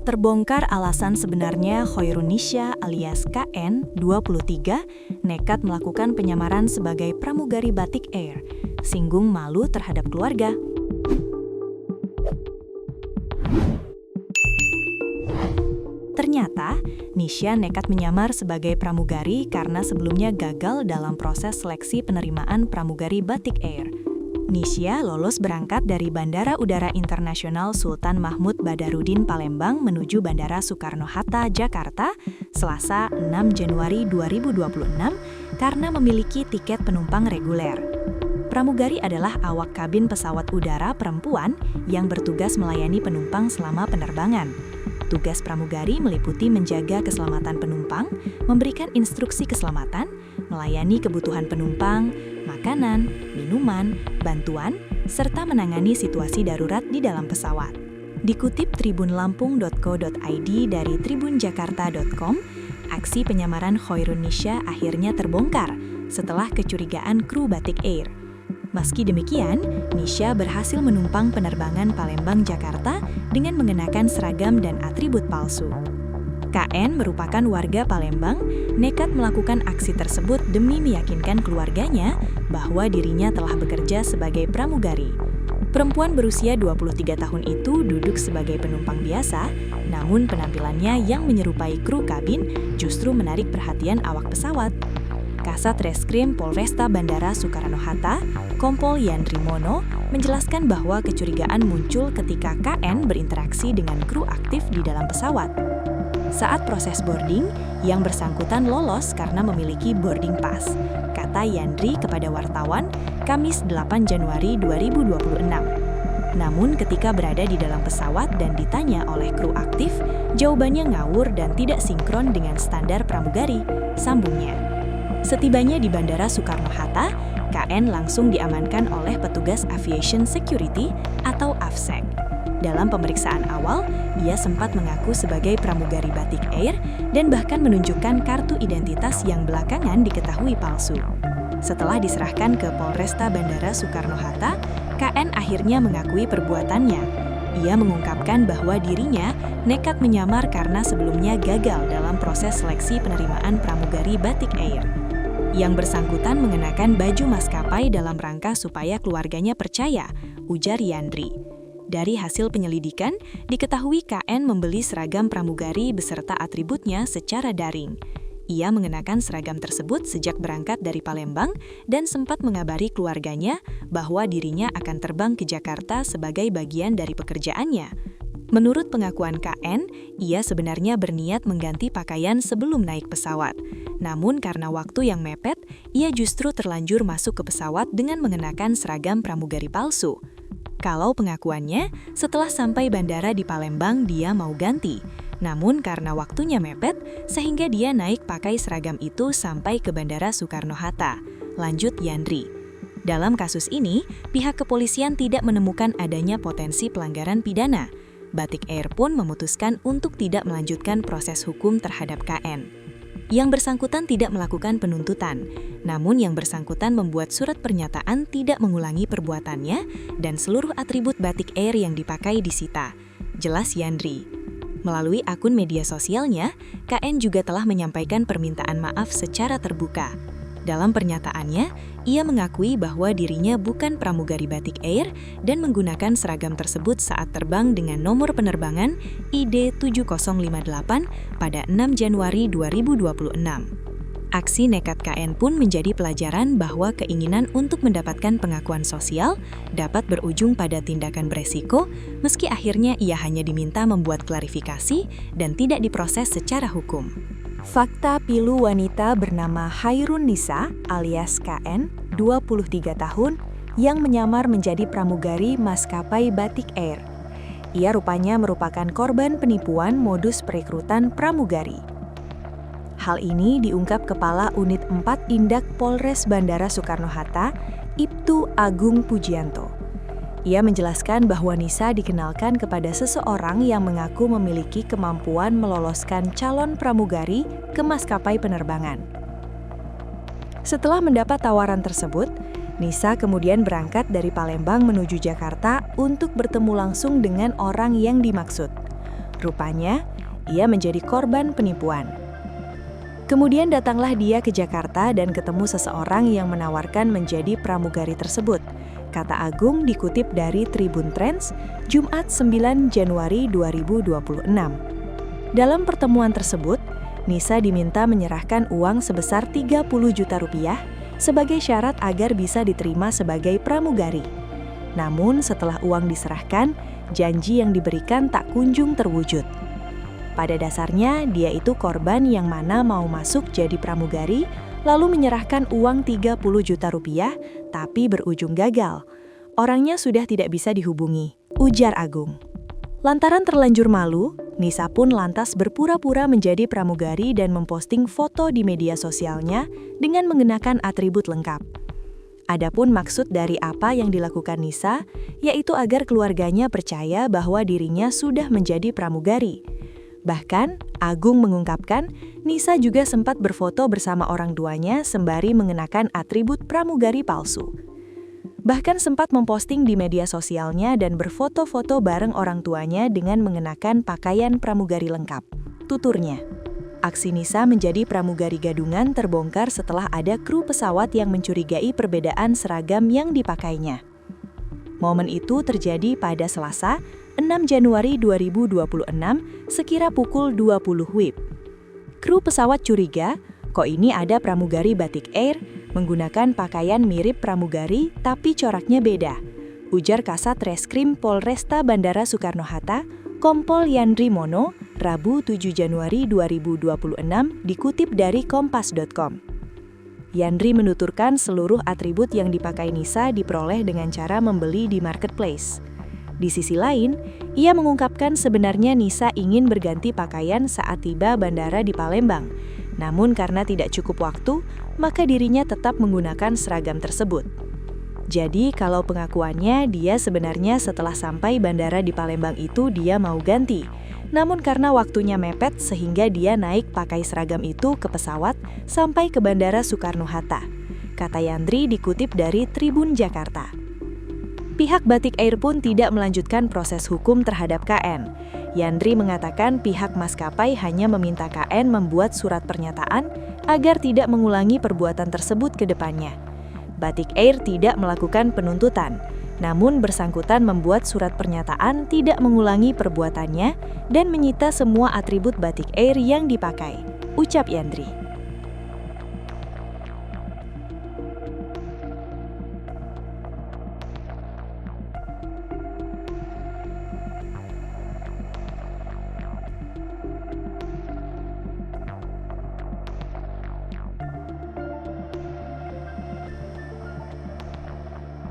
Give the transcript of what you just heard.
Terbongkar alasan sebenarnya Khairun Nisha alias KN, 23, nekat melakukan penyamaran sebagai pramugari Batik Air, singgung malu terhadap keluarga. Ternyata, Nisha nekat menyamar sebagai pramugari karena sebelumnya gagal dalam proses seleksi penerimaan pramugari Batik Air. Nisha lolos berangkat dari Bandara Udara Internasional Sultan Mahmud Badarudin Palembang menuju Bandara Soekarno-Hatta, Jakarta, Selasa 6 Januari 2026 karena memiliki tiket penumpang reguler. Pramugari adalah awak kabin pesawat udara perempuan yang bertugas melayani penumpang selama penerbangan. Tugas pramugari meliputi menjaga keselamatan penumpang, memberikan instruksi keselamatan, melayani kebutuhan penumpang, makanan, minuman, bantuan, serta menangani situasi darurat di dalam pesawat. Dikutip tribunlampung.co.id dari tribunjakarta.com, aksi penyamaran Khairun Nisha akhirnya terbongkar setelah kecurigaan kru Batik Air. Meski demikian, Nisha berhasil menumpang penerbangan Palembang-Jakarta dengan mengenakan seragam dan atribut palsu. KN merupakan warga Palembang, nekat melakukan aksi tersebut demi meyakinkan keluarganya bahwa dirinya telah bekerja sebagai pramugari. Perempuan berusia 23 tahun itu duduk sebagai penumpang biasa, namun penampilannya yang menyerupai kru kabin justru menarik perhatian awak pesawat. Kasat Reskrim Polresta Bandara Soekarno-Hatta, Kompol Yandri Mono, menjelaskan bahwa kecurigaan muncul ketika KN berinteraksi dengan kru aktif di dalam pesawat. Saat proses boarding, yang bersangkutan lolos karena memiliki boarding pass, kata Yandri kepada wartawan, Kamis 8 Januari 2026. Namun ketika berada di dalam pesawat dan ditanya oleh kru aktif, jawabannya ngawur dan tidak sinkron dengan standar pramugari, sambungnya. Setibanya di Bandara Soekarno-Hatta, KN langsung diamankan oleh petugas Aviation Security atau AFSEC. Dalam pemeriksaan awal, ia sempat mengaku sebagai pramugari Batik Air dan bahkan menunjukkan kartu identitas yang belakangan diketahui palsu. Setelah diserahkan ke Polresta Bandara Soekarno-Hatta, KN akhirnya mengakui perbuatannya. Ia mengungkapkan bahwa dirinya nekat menyamar karena sebelumnya gagal dalam proses seleksi penerimaan pramugari Batik Air. Yang bersangkutan mengenakan baju maskapai dalam rangka supaya keluarganya percaya, ujar Yandri. Dari hasil penyelidikan, diketahui KN membeli seragam pramugari beserta atributnya secara daring. Ia mengenakan seragam tersebut sejak berangkat dari Palembang dan sempat mengabari keluarganya bahwa dirinya akan terbang ke Jakarta sebagai bagian dari pekerjaannya. Menurut pengakuan KN, ia sebenarnya berniat mengganti pakaian sebelum naik pesawat. Namun karena waktu yang mepet, ia justru terlanjur masuk ke pesawat dengan mengenakan seragam pramugari palsu. Kalau pengakuannya, setelah sampai bandara di Palembang dia mau ganti. Namun karena waktunya mepet, sehingga dia naik pakai seragam itu sampai ke Bandara Soekarno-Hatta. Lanjut Yandri. Dalam kasus ini, pihak kepolisian tidak menemukan adanya potensi pelanggaran pidana. Batik Air pun memutuskan untuk tidak melanjutkan proses hukum terhadap KN. Yang bersangkutan tidak melakukan penuntutan, namun yang bersangkutan membuat surat pernyataan tidak mengulangi perbuatannya dan seluruh atribut Batik Air yang dipakai disita. Jelas Yandri. Melalui akun media sosialnya, KN juga telah menyampaikan permintaan maaf secara terbuka. Dalam pernyataannya, ia mengakui bahwa dirinya bukan pramugari Batik Air dan menggunakan seragam tersebut saat terbang dengan nomor penerbangan ID 7058 pada 6 Januari 2026. Aksi nekat KN pun menjadi pelajaran bahwa keinginan untuk mendapatkan pengakuan sosial dapat berujung pada tindakan beresiko, meski akhirnya ia hanya diminta membuat klarifikasi dan tidak diproses secara hukum. Fakta pilu wanita bernama Khairun Nisha alias KN, 23 tahun, yang menyamar menjadi pramugari maskapai Batik Air. Ia rupanya merupakan korban penipuan modus perekrutan pramugari. Hal ini diungkap Kepala Unit 4 Indak Polres Bandara Soekarno-Hatta, Ibtu Agung Pujianto. Ia menjelaskan bahwa Nisha dikenalkan kepada seseorang yang mengaku memiliki kemampuan meloloskan calon pramugari ke maskapai penerbangan. Setelah mendapat tawaran tersebut, Nisha kemudian berangkat dari Palembang menuju Jakarta untuk bertemu langsung dengan orang yang dimaksud. Rupanya, ia menjadi korban penipuan. Kemudian datanglah dia ke Jakarta dan ketemu seseorang yang menawarkan menjadi pramugari tersebut, kata Agung dikutip dari Tribun Trends, Jumat 9 Januari 2026. Dalam pertemuan tersebut, Nisa diminta menyerahkan uang sebesar 30 juta rupiah sebagai syarat agar bisa diterima sebagai pramugari. Namun setelah uang diserahkan, janji yang diberikan tak kunjung terwujud. Pada dasarnya, dia itu korban yang mana mau masuk jadi pramugari, lalu menyerahkan uang 30 juta rupiah, tapi berujung gagal. Orangnya sudah tidak bisa dihubungi, ujar Agung. Lantaran terlanjur malu, Nisa pun lantas berpura-pura menjadi pramugari dan memposting foto di media sosialnya dengan mengenakan atribut lengkap. Adapun maksud dari apa yang dilakukan Nisa, yaitu agar keluarganya percaya bahwa dirinya sudah menjadi pramugari. Bahkan, Agung mengungkapkan, Nisa juga sempat berfoto bersama orang tuanya sembari mengenakan atribut pramugari palsu. Bahkan sempat memposting di media sosialnya dan berfoto-foto bareng orang tuanya dengan mengenakan pakaian pramugari lengkap. Tuturnya, aksi Nisa menjadi pramugari gadungan terbongkar setelah ada kru pesawat yang mencurigai perbedaan seragam yang dipakainya. Momen itu terjadi pada Selasa, 6 Januari 2026, sekira pukul 20 WIB. Kru pesawat curiga, kok ini ada pramugari Batik Air menggunakan pakaian mirip pramugari tapi coraknya beda, ujar Kasat Reskrim Polresta Bandara Soekarno-Hatta, Kompol Yandri Mono, Rabu 7 Januari 2026, dikutip dari kompas.com. Yandri menuturkan seluruh atribut yang dipakai Nisa diperoleh dengan cara membeli di marketplace. Di sisi lain, ia mengungkapkan sebenarnya Nisa ingin berganti pakaian saat tiba bandara di Palembang. Namun karena tidak cukup waktu, maka dirinya tetap menggunakan seragam tersebut. Jadi kalau pengakuannya dia sebenarnya setelah sampai bandara di Palembang itu dia mau ganti. Namun karena waktunya mepet sehingga dia naik pakai seragam itu ke pesawat sampai ke Bandara Soekarno-Hatta, kata Yandri dikutip dari Tribun Jakarta. Pihak Batik Air pun tidak melanjutkan proses hukum terhadap KN. Yandri mengatakan pihak maskapai hanya meminta KN membuat surat pernyataan agar tidak mengulangi perbuatan tersebut ke depannya. Batik Air tidak melakukan penuntutan, namun bersangkutan membuat surat pernyataan tidak mengulangi perbuatannya dan menyita semua atribut Batik Air yang dipakai, ucap Yandri.